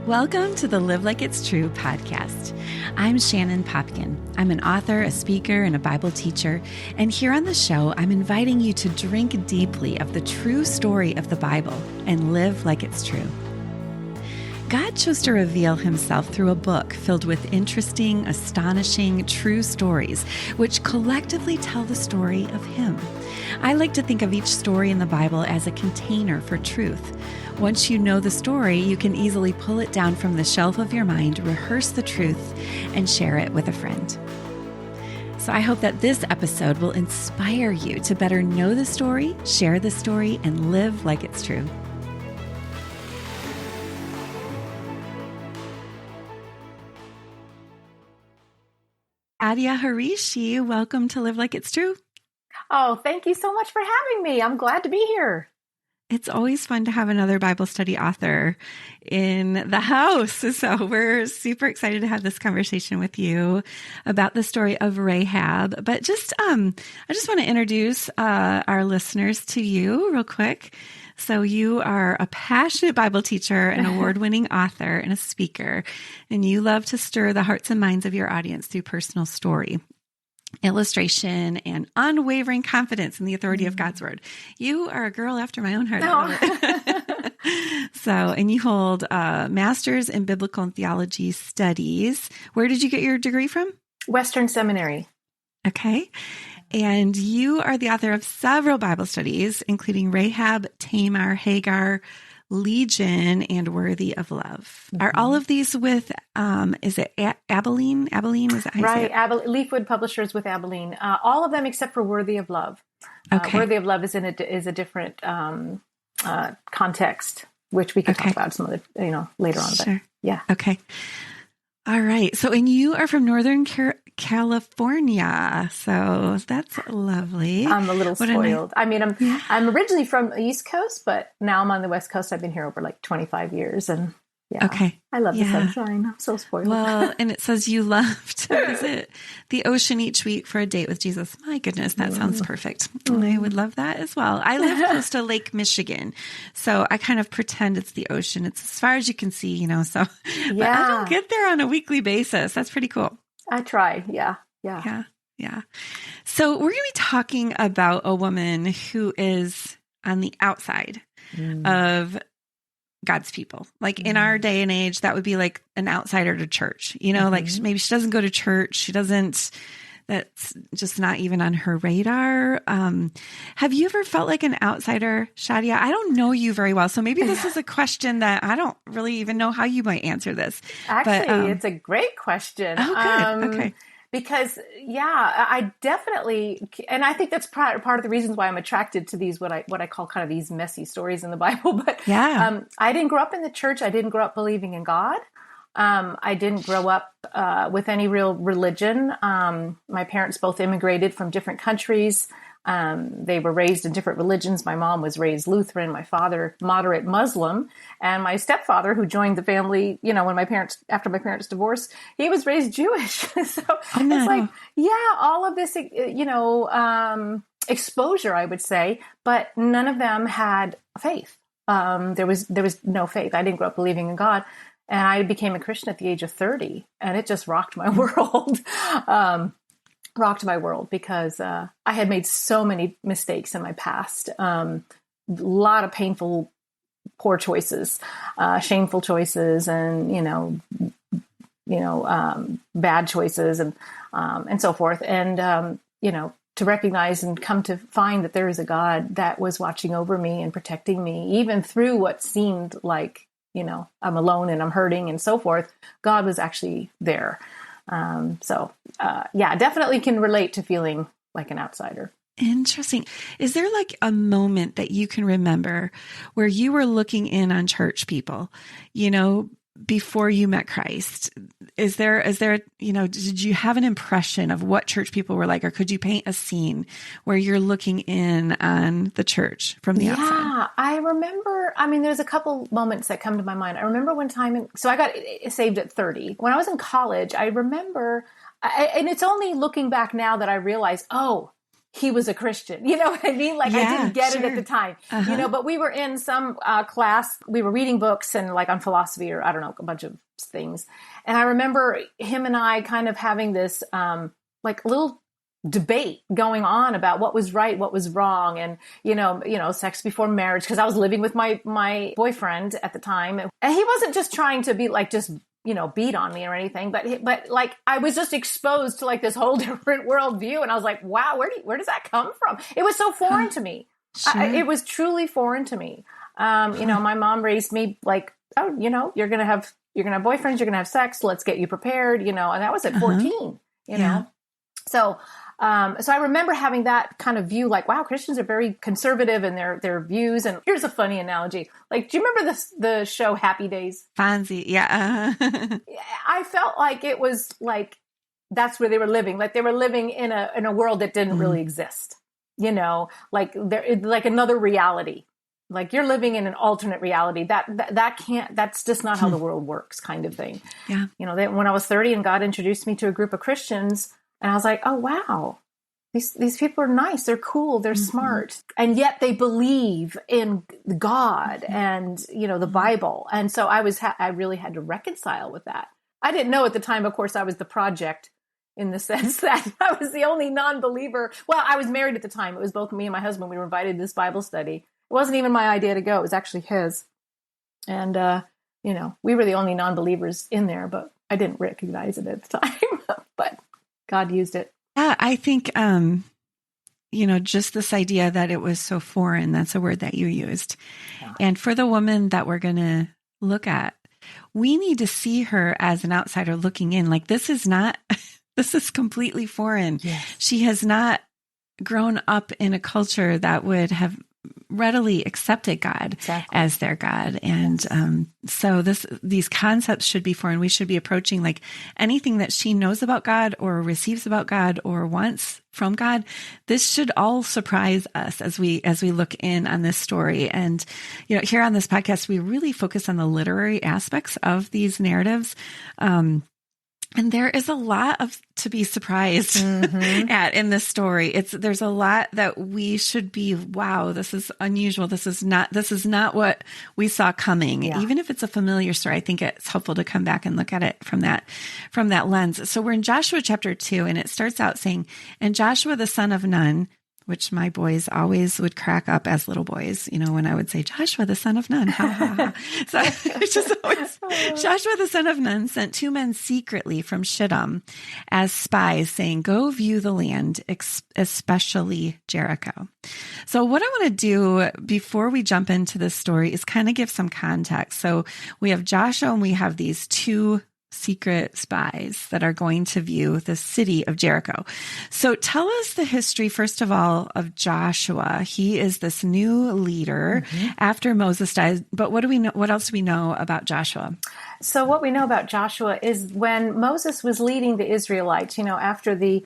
Welcome to the Live Like It's True podcast. I'm Shannon Popkin. I'm an author, a speaker, and a Bible teacher. And here on the show, I'm inviting you to drink deeply of the true story of the Bible and live like it's true. God chose to reveal himself through a book filled with interesting, astonishing, true stories, which collectively tell the story of him. I like to think of each story in the Bible as a container for truth. Once you know the story, you can easily pull it down from the shelf of your mind, rehearse the truth, and share it with a friend. So I hope that this episode will inspire you to better know the story, share the story, and live like it's true. Shadia Hrichi, welcome to Live Like It's True. Oh, thank you so much for having me. I'm glad to be here. It's always fun to have another Bible study author in the house. So we're super excited to have this conversation with you about the story of Rahab. But I just want to introduce our listeners to you real quick. So you are a passionate Bible teacher, an award-winning author, and a speaker, and you love to stir the hearts and minds of your audience through personal story, illustration, and unwavering confidence in the authority of God's word. You are a girl after my own heart. And you hold a master's in biblical and theology studies. Where did you get your degree from? Western Seminary. Okay. And you are the author of several Bible studies, including Rahab, Tamar, Hagar, Legion, and Worthy of Love. Mm-hmm. Are all of these with, is it Abilene? Abilene, is that how you say it? Leafwood Publishers with Abilene. All of them except for Worthy of Love. Okay. Worthy of Love is a different context, which we can talk about some of the, later on. Sure. But yeah. Okay. All right. So, and you are from Northern California. So that's lovely. I'm a little spoiled. I'm originally from the East Coast, but now I'm on the West Coast. I've been here over like 25 years, and I love the sunshine. I'm so spoiled. Well, and it says you love to visit the ocean each week for a date with Jesus. My goodness, that sounds perfect. I would love that as well. I live close to Lake Michigan, so I kind of pretend it's the ocean. It's as far as you can see, so but I don't get there on a weekly basis. That's pretty cool. I try. Yeah. So we're going to be talking about a woman who is on the outside of God's people. Like in our day and age, that would be like an outsider to church, like maybe she doesn't go to church. That's just not even on her radar. Have you ever felt like an outsider, Shadia? I don't know you very well. So maybe this is a question that I don't really even know how you might answer this. Actually, it's a great question. Oh, good. Okay. Because, I definitely, and I think that's part of the reasons why I'm attracted to these, what I call kind of these messy stories in the Bible. But I didn't grow up in the church. I didn't grow up believing in God. I didn't grow up with any real religion. My parents both immigrated from different countries. They were raised in different religions. My mom was raised Lutheran, my father moderate Muslim, and my stepfather, who joined the family, after my parents' divorce, he was raised Jewish. So it's like, all of this, exposure, I would say, but none of them had faith. There was no faith. I didn't grow up believing in God. And I became a Christian at the age of 30, and it just rocked my world. Rocked my world because I had made so many mistakes in my past. A lot of painful, poor choices, shameful choices, and bad choices, and so forth. And to recognize and come to find that there is a God that was watching over me and protecting me, even through what seemed like I'm alone and I'm hurting and so forth. God was actually there. Definitely can relate to feeling like an outsider. Interesting. Is there like a moment that you can remember where you were looking in on church people, before you met Christ? Is there, did you have an impression of what church people were like, or could you paint a scene where you're looking in on the church from the outside? Yeah, I remember, there's a couple moments that come to my mind. I remember one time, so I got saved at 30. When I was in college, I remember, and it's only looking back now that I realized, he was a Christian. You know what I mean? Like, I didn't get it at the time, but we were in some class, we were reading books and like on philosophy or I don't know, a bunch of things. And I remember him and I kind of having this like little debate going on about what was right, what was wrong. And, sex before marriage, because I was living with my boyfriend at the time. And he wasn't just trying to be like, just beat on me or anything, but like I was just exposed to like this whole different worldview, and I was like, wow, where does that come from? It was so foreign to me. Sure. It was truly foreign to me. My mom raised me like, oh, you're gonna have boyfriends, you're gonna have sex. Let's get you prepared, and that was at 14. So I remember having that kind of view, like, wow, Christians are very conservative in their views. And here's a funny analogy. Like, do you remember the show Happy Days? Fonzie, yeah. I felt like it was like, that's where they were living. Like they were living in a world that didn't really exist, like like another reality. Like you're living in an alternate reality that's just not how the world works, kind of thing. Yeah. When I was 30 and God introduced me to a group of Christians, and I was like, oh, wow, these people are nice. They're cool. They're smart. And yet they believe in God and, the Bible. And so I really had to reconcile with that. I didn't know at the time, of course, I was the project in the sense that I was the only non-believer. Well, I was married at the time. It was both me and my husband. We were invited to this Bible study. It wasn't even my idea to go. It was actually his. And, we were the only non-believers in there, but I didn't recognize it at the time. But God used it. Yeah, I think, just this idea that it was so foreign, that's a word that you used. Yeah. And for the woman that we're going to look at, we need to see her as an outsider looking in. Like, this is completely foreign. Yes. She has not grown up in a culture that would have readily accepted God as their God. And so these concepts should be foreign. We should be approaching like anything that she knows about God or receives about God or wants from God. This should all surprise us as we look in on this story. And, here on this podcast, we really focus on the literary aspects of these narratives. And there is a lot to be surprised at in this story. There's a lot that we should be, wow, this is unusual. This is not what we saw coming. Yeah. Even if it's a familiar story, I think it's helpful to come back and look at it from that lens. So we're in Joshua chapter 2, and it starts out saying, and Joshua the son of Nun, which my boys always would crack up as little boys, when I would say, Joshua, the son of Nun, ha, ha, ha. So it's just always, Joshua, the son of Nun, sent 2 men secretly from Shittim as spies, saying, go view the land, especially Jericho. So what I want to do before we jump into this story is kind of give some context. So we have Joshua and we have these 2 secret spies that are going to view the city of Jericho. So tell us the history, first of all, of Joshua. He is this new leader after Moses dies. But what else do we know about Joshua? So what we know about Joshua is when Moses was leading the Israelites, after the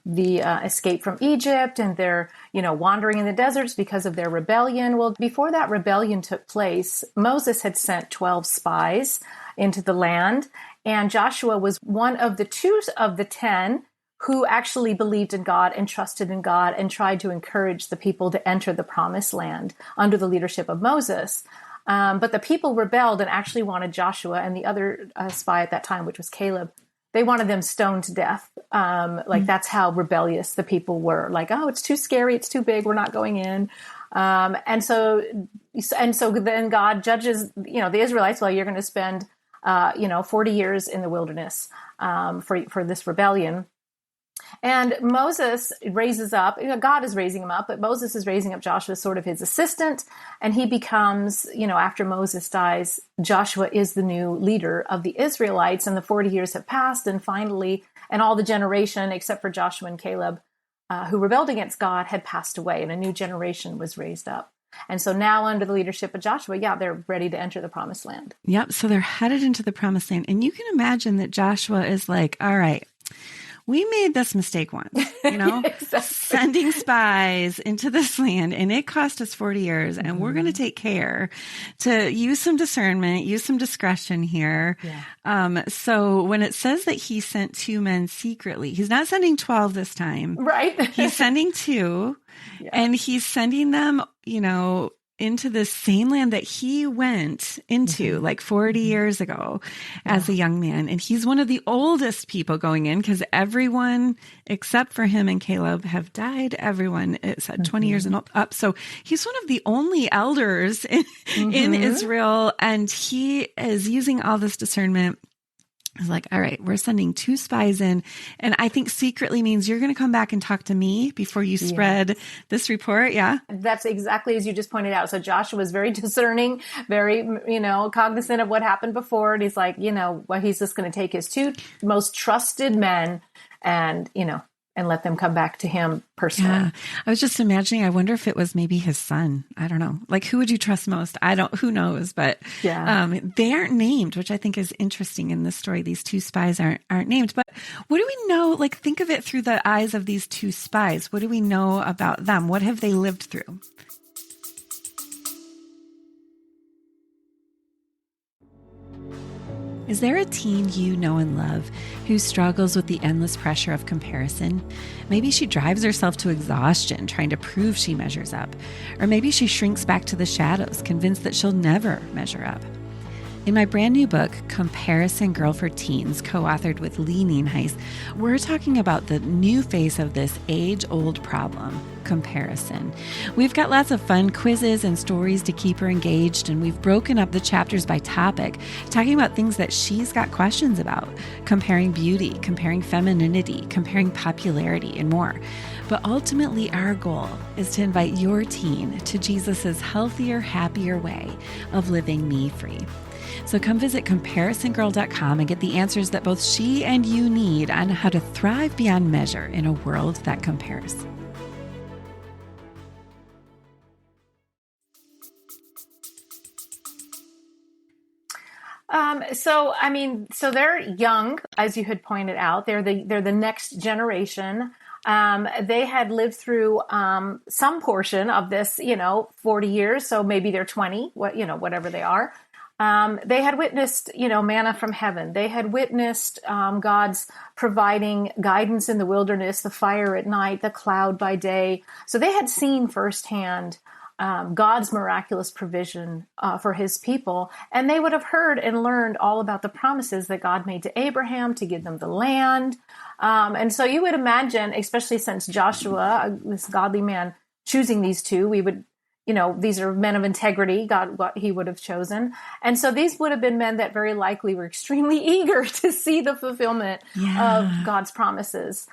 escape from Egypt and their, wandering in the deserts because of their rebellion. Well, before that rebellion took place, Moses had sent 12 spies into the land. And Joshua was one of the 2 of the 10 who actually believed in God and trusted in God and tried to encourage the people to enter the promised land under the leadership of Moses. But the people rebelled and actually wanted Joshua and the other spy at that time, which was Caleb. They wanted them stoned to death. That's how rebellious the people were. Like, oh, it's too scary. It's too big. We're not going in. And so then God judges, the Israelites. Well, you're going to spend 40 years in the wilderness for this rebellion. And Moses raises up, God is raising him up, but Moses is raising up Joshua as sort of his assistant. And he becomes, after Moses dies, Joshua is the new leader of the Israelites. And the 40 years have passed. And finally, all the generation, except for Joshua and Caleb, who rebelled against God, had passed away. And a new generation was raised up. And so now under the leadership of Joshua, they're ready to enter the promised land. Yep. So they're headed into the promised land. And you can imagine that Joshua is like, all right, we made this mistake once, Exactly. sending spies into this land, and it cost us 40 years, and we're going to take care to use some discernment, use some discretion here. Yeah. So when it says that he sent 2 men secretly, he's not sending 12 this time. Right. He's sending 2, and he's sending them, into the same land that he went into like 40 years ago as a young man. And he's one of the oldest people going in, because everyone except for him and Caleb have died. Everyone, it said 20 years and up. So he's one of the only elders in Israel. And he is using all this discernment. It's like, all right, we're sending 2 spies in. And I think secretly means you're going to come back and talk to me before you spread this report. Yeah. That's exactly as you just pointed out. So Joshua was very discerning, very, cognizant of what happened before. And he's like, he's just going to take his 2 most trusted men and let them come back to him personally. Yeah. I was just imagining, I wonder if it was maybe his son. I don't know. Like, who would you trust most? Who knows? But they aren't named, which I think is interesting in this story. These 2 spies aren't named. But what do we know? Like, think of it through the eyes of these 2 spies. What do we know about them? What have they lived through? Is there a teen you know and love who struggles with the endless pressure of comparison? Maybe she drives herself to exhaustion trying to prove she measures up. Or maybe she shrinks back to the shadows, convinced that she'll never measure up. In my brand new book, Comparison Girl for Teens, co-authored with Lee Nienhuis, we're talking about the new face of this age-old problem, comparison. We've got lots of fun quizzes and stories to keep her engaged, and we've broken up the chapters by topic, talking about things that she's got questions about, comparing beauty, comparing femininity, comparing popularity, and more. But ultimately, our goal is to invite your teen to Jesus's healthier, happier way of living me-free. So come visit comparisongirl.com and get the answers that both she and you need on how to thrive beyond measure in a world that compares. So they're young, as you had pointed out. They're the next generation. They had lived through some portion of this, 40 years. So maybe they're 20, whatever they are. They had witnessed, manna from heaven. They had witnessed God's providing guidance in the wilderness, the fire at night, the cloud by day. So they had seen firsthand God's miraculous provision for his people. And they would have heard and learned all about the promises that God made to Abraham to give them the land. And so you would imagine, especially since Joshua, this godly man, choosing these 2, we would, these are men of integrity, God, what he would have chosen. And so these would have been men that very likely were extremely eager to see the fulfillment of God's promises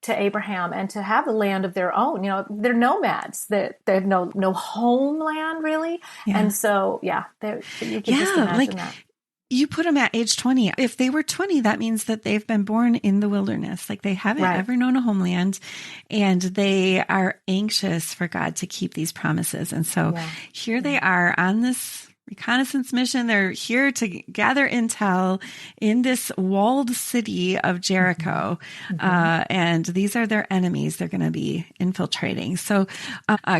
to Abraham and to have a land of their own. They're nomads, they have no homeland really. Yeah. And so, you can just imagine that. You put them at age 20. If they were 20, that means that they've been born in the wilderness. Like, they haven't ever known a homeland, and they are anxious for God to keep these promises. And so here they are on this reconnaissance mission. They're here to gather intel in this walled city of Jericho. And these are their enemies they're going to be infiltrating. So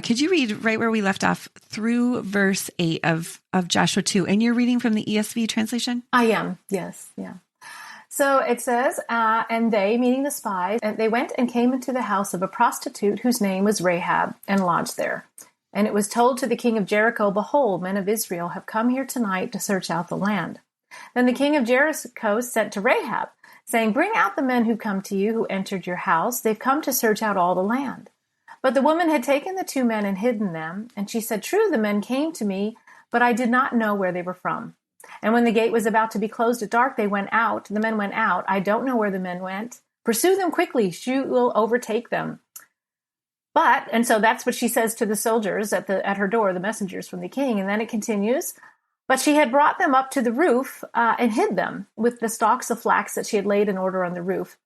could you read right where we left off through verse 8 of Joshua 2? And you're reading from the ESV translation? I am. Yes. Yeah. So it says, and they, meaning the spies, and they went and came into the house of a prostitute whose name was Rahab, and lodged there. And it was told to the king of Jericho, behold, men of Israel have come here tonight to search out the land. Then the king of Jericho sent to Rahab, saying, bring out the men who come to you, who entered your house. They've come to search out all the land. But the woman had taken the 2 men and hidden them. And she said, true, the men came to me, but I did not know where they were from. And when the gate was about to be closed at dark, they went out. The men went out. I don't know where the men went. Pursue them quickly. She will overtake them. And so that's what she says to the soldiers at her door, the messengers from the king. And then it continues. But she had brought them up to the roof and hid them with the stalks of flax that she had laid in order on the roof.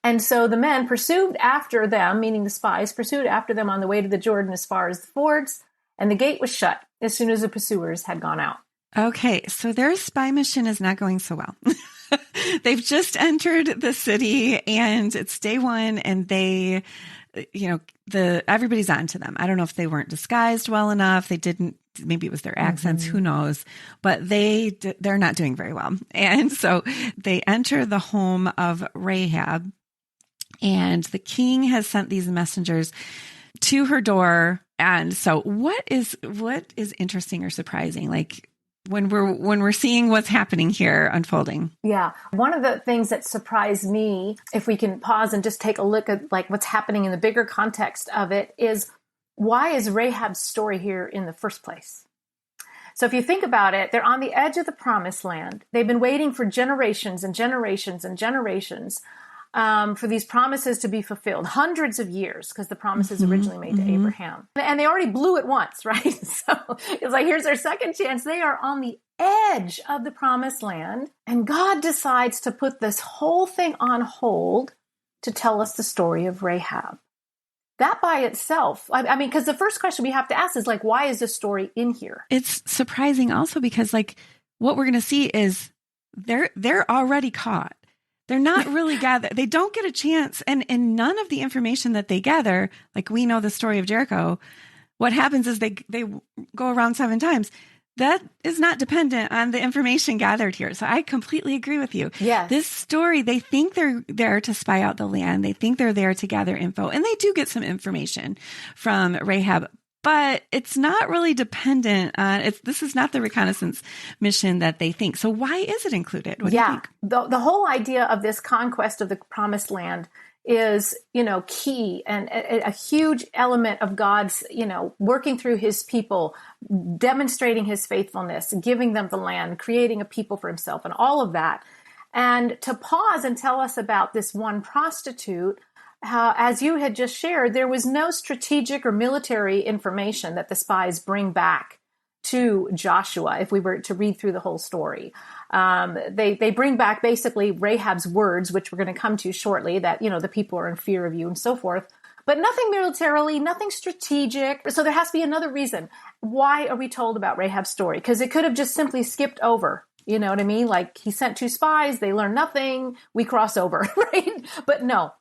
And so the men pursued after them, meaning the spies, pursued after them on the way to the Jordan as far as the fords. And the gate was shut as soon as the pursuers had gone out. Okay, so their spy mission is not going so well. they've just entered the city and it's day one and they, everybody's on to them. I don't know if they weren't disguised well enough. They didn't, maybe it was their accents, who knows, but they're not doing very well. And so they enter the home of Rahab, and the king has sent these messengers to her door. And so what is interesting or surprising? Like, when we're seeing what's happening here unfolding. Yeah. One of the things that surprised me, if we can pause and just take a look at like what's happening in the bigger context of it, is why is Rahab's story here in the first place? So if you think about it, they're on the edge of the promised land. They've been waiting for generations and generations and generations for these promises to be fulfilled, hundreds of years, because the promises originally made to Abraham. And they already blew it once, right? So it's like, here's their second chance. They are on the edge of the promised land, and God decides to put this whole thing on hold to tell us the story of Rahab. That by itself, I mean, because the first question we have to ask is like, why is this story in here? It's surprising also because like what we're going to see is they're already caught. They're not really gathered. They don't get a chance. And none of the information that they gather, like we know the story of Jericho, what happens is they go around 7 times. That is not dependent on the information gathered here. So I completely agree with you. Yes. This story, they think they're there to spy out the land. They think they're there to gather info. And they do get some information from Rahab. But it's not really dependent on, this is not the reconnaissance mission that they think. So why is it included? What do you think? The whole idea of this conquest of the promised land is, key and a huge element of God's, working through his people, demonstrating his faithfulness, giving them the land, creating a people for himself and all of that. And to pause and tell us about this one prostitute, as you had just shared, there was no strategic or military information that the spies bring back to Joshua. If we were to read through the whole story, they bring back basically Rahab's words, which we're going to come to shortly, that, the people are in fear of you and so forth, but nothing militarily, nothing strategic. So there has to be another reason. Why are we told about Rahab's story? Because it could have just simply skipped over. You know what I mean? Like he sent 2 spies, they learn nothing, we cross over, right? But no.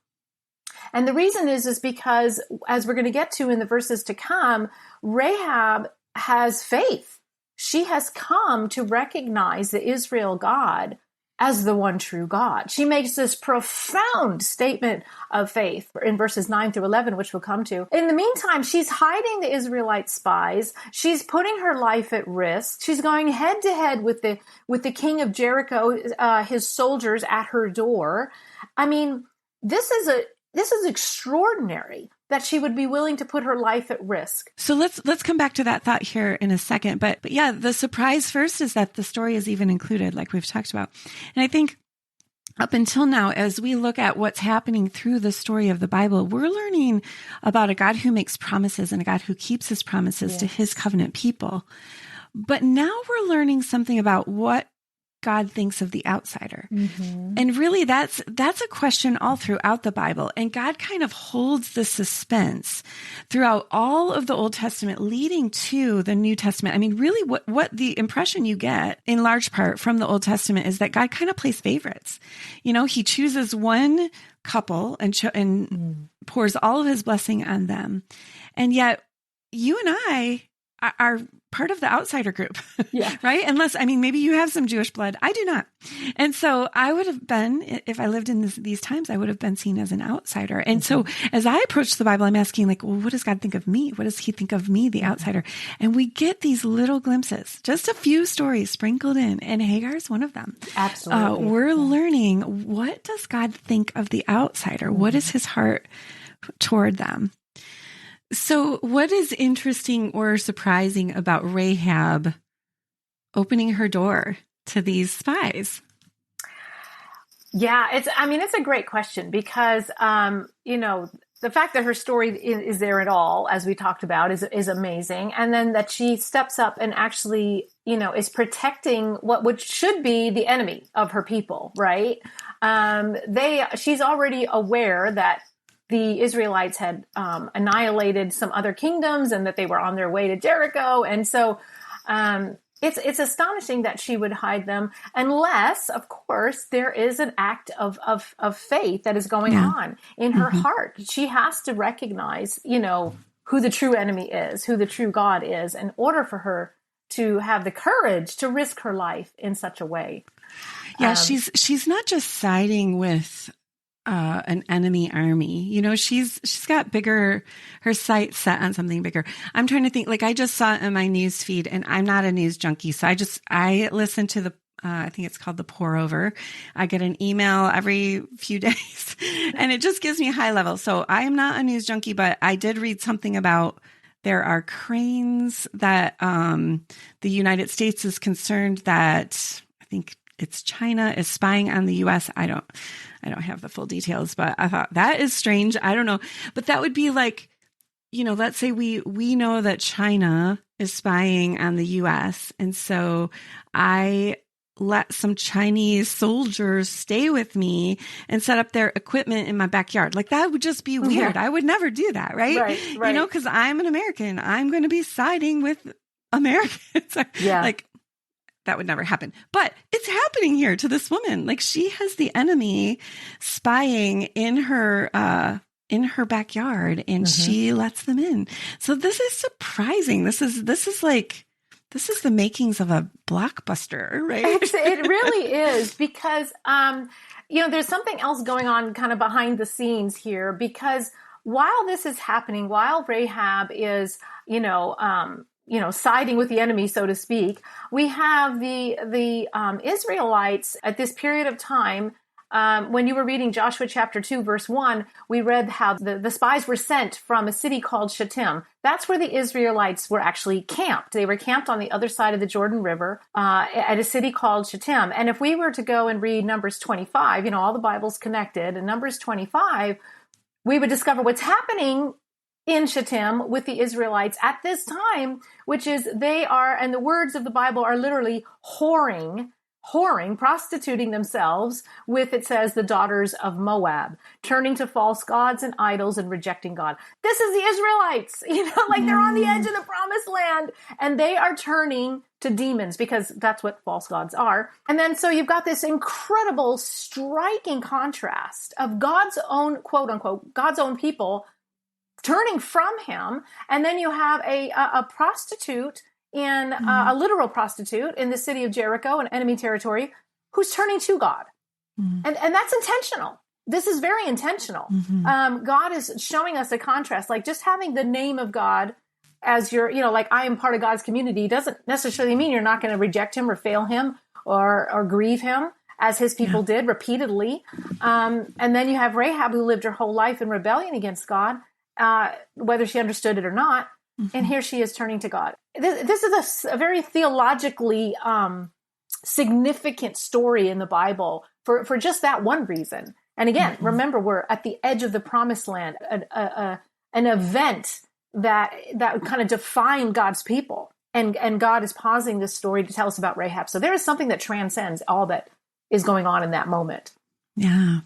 And the reason is because, as we're going to get to in the verses to come, Rahab has faith. She has come to recognize the Israel God as the one true God. She makes this profound statement of faith in verses 9 through 11, which we'll come to. In the meantime, she's hiding the Israelite spies. She's putting her life at risk. She's going head to head with the king of Jericho, his soldiers at her door. I mean, this is extraordinary that she would be willing to put her life at risk. So let's come back to that thought here in a second. But yeah, the surprise first is that the story is even included, like we've talked about. And I think up until now, as we look at what's happening through the story of the Bible, we're learning about a God who makes promises and a God who keeps his promises to his covenant people. But now we're learning something about what God thinks of the outsider. And really that's a question all throughout the Bible. And God kind of holds the suspense throughout all of the Old Testament leading to the New Testament. I mean, really what the impression you get in large part from the Old Testament is that God kind of plays favorites. He chooses one couple and pours all of his blessing on them. And yet you and I are part of the outsider group, right? Unless, maybe you have some Jewish blood. I do not. And so I would have been, if I lived in these times, I would have been seen as an outsider. And so as I approach the Bible, I'm asking like, well, what does God think of me? What does he think of me, the outsider? And we get these little glimpses, just a few stories sprinkled in, and Hagar is one of them. Absolutely. We're learning, what does God think of the outsider? What is his heart toward them? So what is interesting or surprising about Rahab opening her door to these spies? Yeah, it's a great question because, the fact that her story is there at all, as we talked about, is amazing. And then that she steps up and actually, is protecting what should be the enemy of her people, right? She's already aware that the Israelites had annihilated some other kingdoms and that they were on their way to Jericho. And so It's astonishing that she would hide them, unless, of course, there is an act of faith that is going on in her heart. She has to recognize, who the true enemy is, who the true God is, in order for her to have the courage to risk her life in such a way. Yeah, she's not just siding with an enemy army. She's got her sights set on something bigger. I'm trying to think, like, I just saw it in my news feed, and I'm not a news junkie. So I listen to the, I think it's called the Pour Over. I get an email every few days and it just gives me a high level. So I am not a news junkie, but I did read something about there are cranes that the United States is concerned that, I think it's China, is spying on the U.S. I don't have the full details, but I thought that is strange. I don't know. But that would be like, let's say we know that China is spying on the U.S. And so I let some Chinese soldiers stay with me and set up their equipment in my backyard. Like, that would just be weird. I would never do that. Right. Because I'm an American. I'm going to be siding with Americans. Like, that would never happen. But it's happening here to this woman. Like, she has the enemy spying in her backyard, and she lets them in. So this is surprising. This is the makings of a blockbuster, right? It really is, because there's something else going on kind of behind the scenes here, because while this is happening, while Rahab is, siding with the enemy, so to speak, we have the Israelites at this period of time. When you were reading Joshua chapter 2, verse 1, we read how the spies were sent from a city called Shittim. That's where the Israelites were actually camped. They were camped on the other side of the Jordan River at a city called Shittim. And if we were to go and read Numbers 25, all the Bible's connected, and Numbers 25, we would discover what's happening in Shittim with the Israelites at this time, which is they are, and the words of the Bible are literally whoring, prostituting themselves with, it says, the daughters of Moab, turning to false gods and idols and rejecting God. This is the Israelites, like they're on the edge of the promised land, and they are turning to demons, because that's what false gods are. And then so you've got this incredible, striking contrast of God's own, quote unquote, God's own people turning from him. And then you have a prostitute a literal prostitute in the city of Jericho, an enemy territory, who's turning to God. And that's intentional. This is very intentional. God is showing us a contrast, like just having the name of God as your, like I am part of God's community doesn't necessarily mean you're not going to reject him or fail him or grieve him, as his people did repeatedly. And then you have Rahab, who lived her whole life in rebellion against God, whether she understood it or not. And here she is turning to God. This is a very theologically significant story in the Bible for just that one reason. And again, remember, we're at the edge of the promised land, an event that kind of defined God's people. And God is pausing this story to tell us about Rahab. So there is something that transcends all that is going on in that moment. Yeah,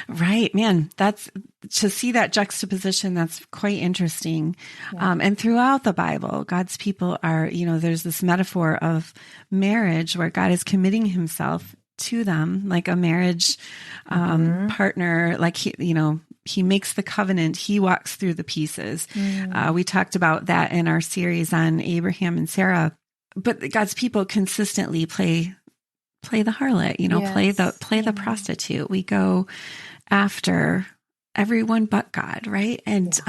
right. Man, to see that juxtaposition, that's quite interesting. Yeah. And throughout the Bible, God's people are, there's this metaphor of marriage where God is committing himself to them like a marriage partner, like he makes the covenant, he walks through the pieces. We talked about that in our series on Abraham and Sarah, but God's people consistently play the harlot, play the prostitute. We go after everyone but God, right? And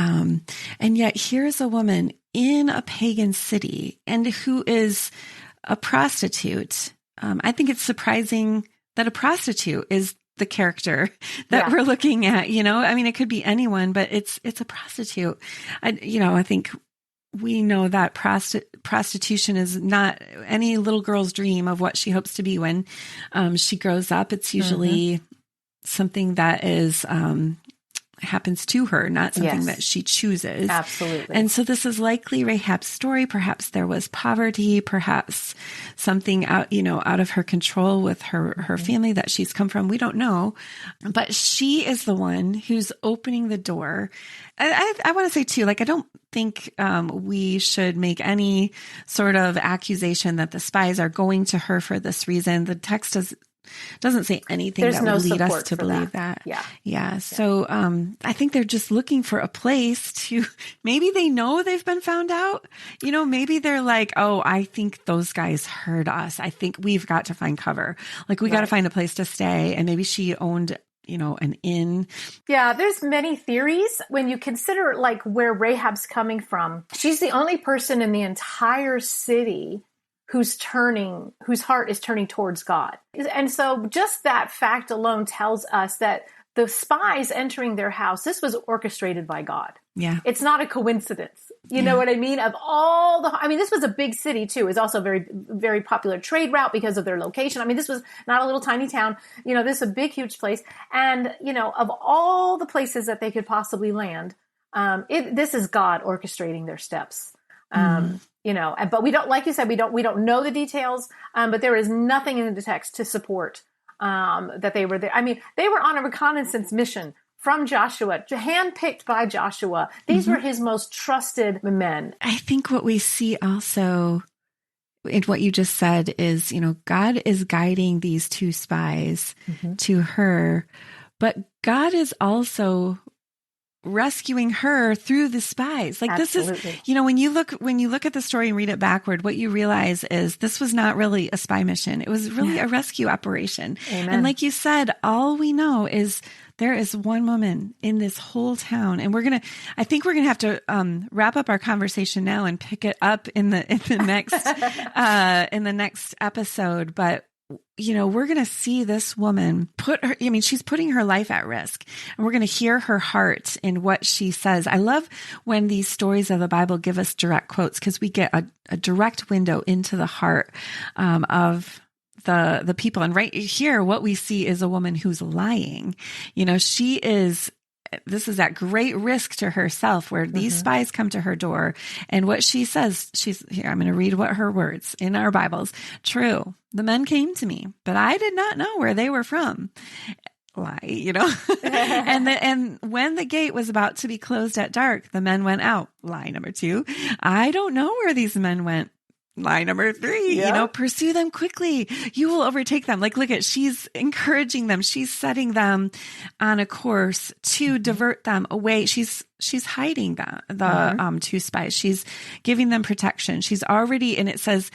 yet here's a woman in a pagan city and who is a prostitute. I think it's surprising that a prostitute is the character that we're looking at, I mean, it could be anyone, but it's a prostitute. I think we know that prostitution is not any little girl's dream of what she hopes to be when she grows up. It's usually something that is happens to her, not something that she chooses. Absolutely. And so this is likely Rahab's story. Perhaps there was poverty, perhaps something out of her control with her family that she's come from. We don't know, but she is the one who's opening the door. I want to say too, I don't think we should make any sort of accusation that the spies are going to her for this reason. The text doesn't say anything There's that no would lead us to support for believe that. Yeah. So I think they're just looking for a place to, maybe they know they've been found out. Maybe they're like, oh, I think those guys heard us. I think we've got to find cover. We got to find a place to stay. And maybe she owned an inn. Yeah, there's many theories. When you consider where Rahab's coming from, she's the only person in the entire city whose heart is turning towards God. And so just that fact alone tells us that the spies entering their house, this was orchestrated by God. Yeah. It's not a coincidence. You know what I mean? This was a big city too. It's also a very, very popular trade route because of their location. This was not a little tiny town. This is a big, huge place. And, of all the places that they could possibly land, this is God orchestrating their steps. But we don't, like you said, we don't know the details, but there is nothing in the text to support that they were there. They were on a reconnaissance mission from Joshua, handpicked by Joshua. These were his most trusted men. I think what we see also in what you just said is, God is guiding these two spies to her, but God is also rescuing her through the spies. Absolutely. This is, when you look at the story and read it backward, what you realize is this was not really a spy mission. It was really a rescue operation. Amen. And like you said, all we know is there is one woman in this whole town, and I think we're gonna have to wrap up our conversation now and pick it up in the next episode. But we're going to see this woman she's putting her life at risk, and we're going to hear her heart in what she says. I love when these stories of the Bible give us direct quotes, because we get a direct window into the heart of the people. And right here, what we see is a woman who's lying. This is at great risk to herself, where these spies come to her door, and what she says, I'm going to read what her words in our Bibles. True, the men came to me, but I did not know where they were from. Lie, and when the gate was about to be closed at dark, the men went out. Lie number 2. I don't know where these men went. Lie number 3, pursue them quickly. You will overtake them. She's encouraging them. She's setting them on a course to divert them away. She's hiding the two spies. She's giving them protection. She's already, and it says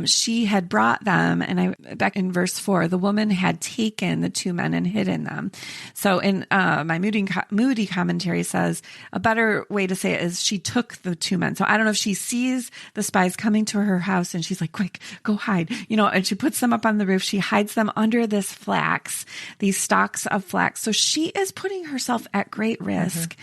she had brought them, and back in verse 4, the woman had taken the 2 men and hidden them. So in my Moody commentary says a better way to say it is she took the 2 men. So I don't know if she sees the spies coming to her house and she's like, quick, go hide, and she puts them up on the roof. She hides them under this flax, these stalks of flax. So she is putting herself at great risk.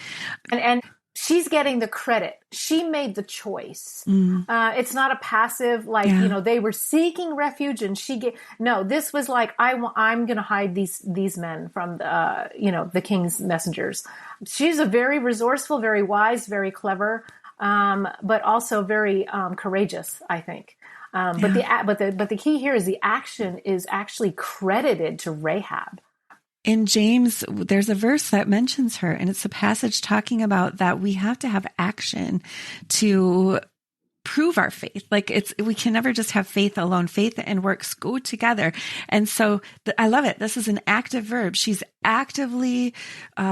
And she's getting the credit. She made the choice. It's not a passive, they were seeking refuge and this was I'm going to hide these men from the king's messengers. She's a very resourceful, very wise, very clever, but also very courageous, I think. But the key here is the action is actually credited to Rahab. In James, there's a verse that mentions her, and it's a passage talking about that we have to have action to prove our faith. We can never just have faith alone. Faith and works go together. And so I love it. This is an active verb. She's actively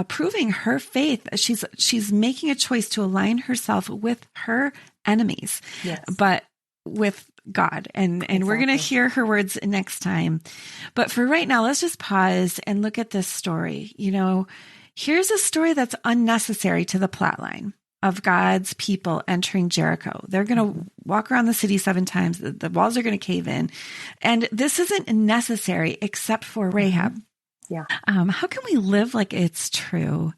proving her faith. She's making a choice to align herself with her enemies, but with God. And we're going to hear her words next time. But for right now, let's just pause and look at this story. Here's a story that's unnecessary to the plot line of God's people entering Jericho. They're going to walk around the city 7 times. The walls are going to cave in. And this isn't necessary except for Rahab. Yeah. How can we live like it's true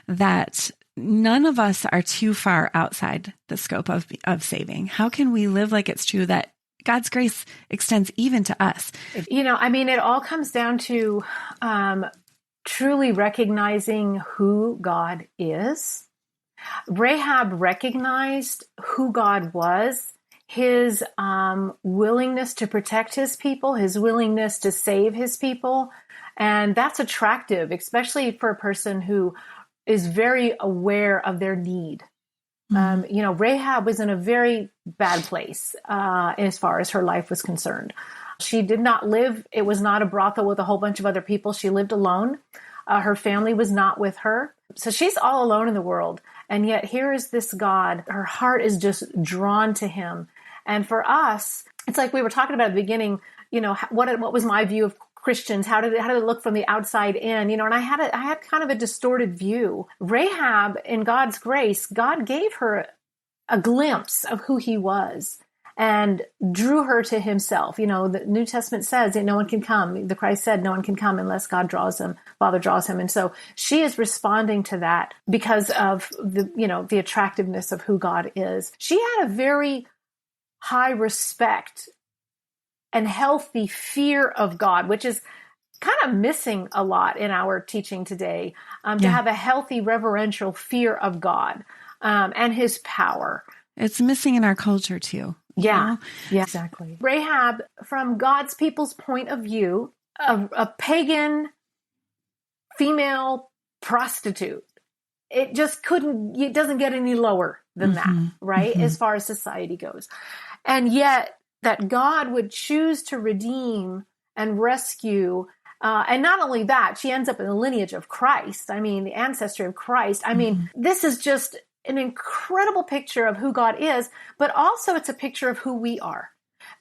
that none of us are too far outside the scope of saving? How can we live like it's true that God's grace extends even to us? It all comes down to truly recognizing who God is. Rahab recognized who God was, his willingness to protect his people, his willingness to save his people. And that's attractive, especially for a person who is very aware of their need. Rahab was in a very bad place as far as her life was concerned. She did not live, it was not a brothel with a whole bunch of other people. She lived alone. Her family was not with her. So she's all alone in the world. And yet here is this God, her heart is just drawn to him. And for us, it's like we were talking about at the beginning, what was my view of Christians? How did it look from the outside in? And I had kind of a distorted view. Rahab, in God's grace, God gave her a glimpse of who he was and drew her to himself. The New Testament says that no one can come. The Christ said no one can come unless God draws him, Father draws him. And so she is responding to that because of the attractiveness of who God is. She had a very high respect and healthy fear of God, which is kind of missing a lot in our teaching today, to have a healthy reverential fear of God and his power. It's missing in our culture too. Yeah, exactly. Rahab, from God's people's point of view, a pagan female prostitute. It doesn't get any lower than that, right? As far as society goes. And yet that God would choose to redeem and rescue. And not only that, she ends up in the lineage of Christ. The ancestry of Christ. This is just an incredible picture of who God is, but also it's a picture of who we are.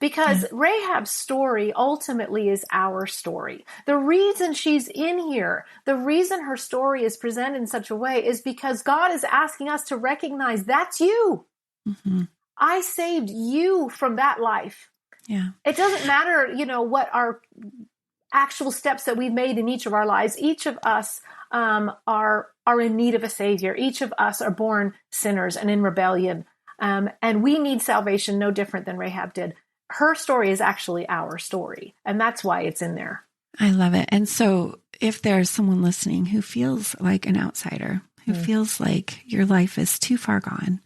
Because Rahab's story ultimately is our story. The reason she's in here, the reason her story is presented in such a way is because God is asking us to recognize that's you. I saved you from that life. Yeah. It doesn't matter, what our actual steps that we've made in each of our lives. Each of us are in need of a savior. Each of us are born sinners and in rebellion. And we need salvation no different than Rahab did. Her story is actually our story. And that's why it's in there. I love it. And so if there's someone listening who feels like an outsider, who feels like your life is too far gone,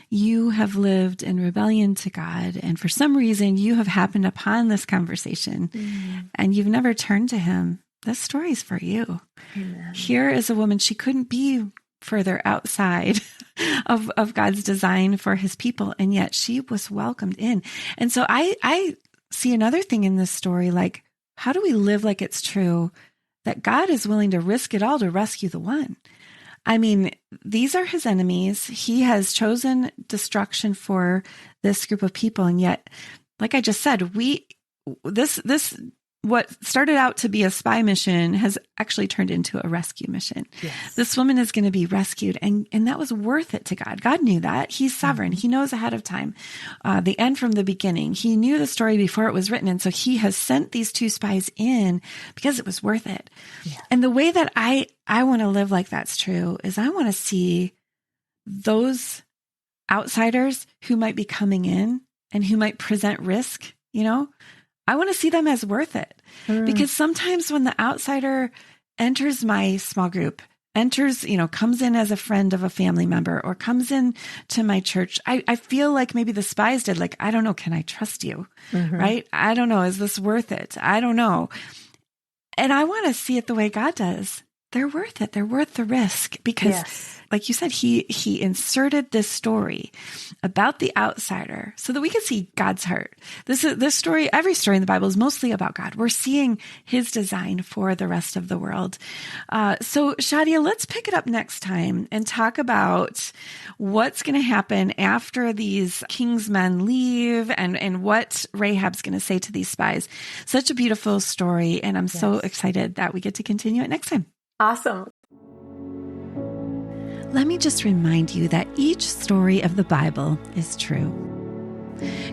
you have lived in rebellion to God, and for some reason you have happened upon this conversation and you've never turned to him, this story is for you. Amen. Here is a woman, she couldn't be further outside of God's design for his people, and yet she was welcomed in. And so I see another thing in this story, like, how do we live like it's true that God is willing to risk it all to rescue the one? These are his enemies. He has chosen destruction for this group of people. And yet, like I just said, this what started out to be a spy mission has actually turned into a rescue mission. Yes. This woman is going to be rescued. And that was worth it to God. God knew that. He's sovereign. He knows ahead of time, the end from the beginning. He knew the story before it was written. And so he has sent these two spies in because it was worth it. Yeah. And the way that I want to live like that's true is I want to see those outsiders who might be coming in and who might present risk, I want to see them as worth it. Because sometimes when the outsider enters my small group, comes in as a friend of a family member or comes in to my church, I feel like maybe the spies did, like, I don't know, can I trust you? Right? I don't know. Is this worth it? I don't know. And I want to see it the way God does. They're worth it. They're worth the risk because, like you said, he inserted this story about the outsider so that we could see God's heart. This story, every story in the Bible is mostly about God. We're seeing his design for the rest of the world. So Shadia, let's pick it up next time and talk about what's going to happen after these king's men leave and what Rahab's going to say to these spies. Such a beautiful story. And I'm so excited that we get to continue it next time. Awesome. Let me just remind you that each story of the Bible is true.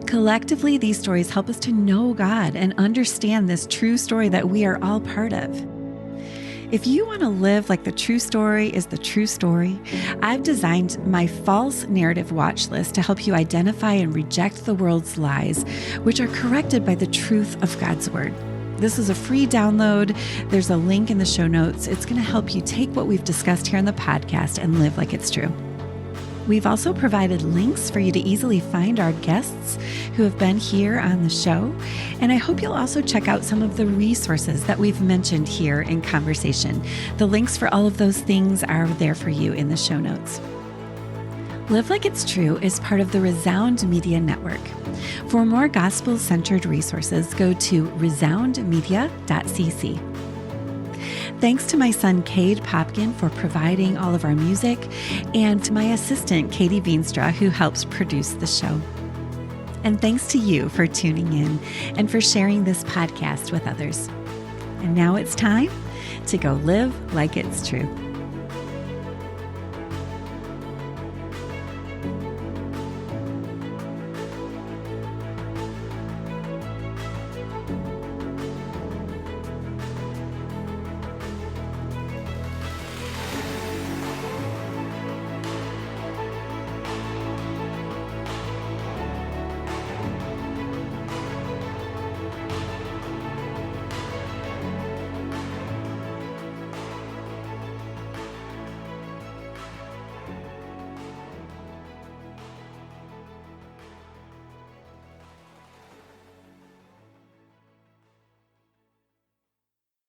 Collectively, these stories help us to know God and understand this true story that we are all part of. If you want to live like the true story is the true story, I've designed my false narrative watch list to help you identify and reject the world's lies, which are corrected by the truth of God's word. This is a free download. There's a link in the show notes. It's going to help you take what we've discussed here on the podcast and live like it's true. We've also provided links for you to easily find our guests who have been here on the show. And I hope you'll also check out some of the resources that we've mentioned here in conversation. The links for all of those things are there for you in the show notes. Live Like It's True is part of the Resound Media Network. For more gospel-centered resources, go to resoundmedia.cc. Thanks to my son, Cade Popkin, for providing all of our music, and to my assistant, Katie Veenstra, who helps produce the show. And thanks to you for tuning in and for sharing this podcast with others. And now it's time to go live like it's true.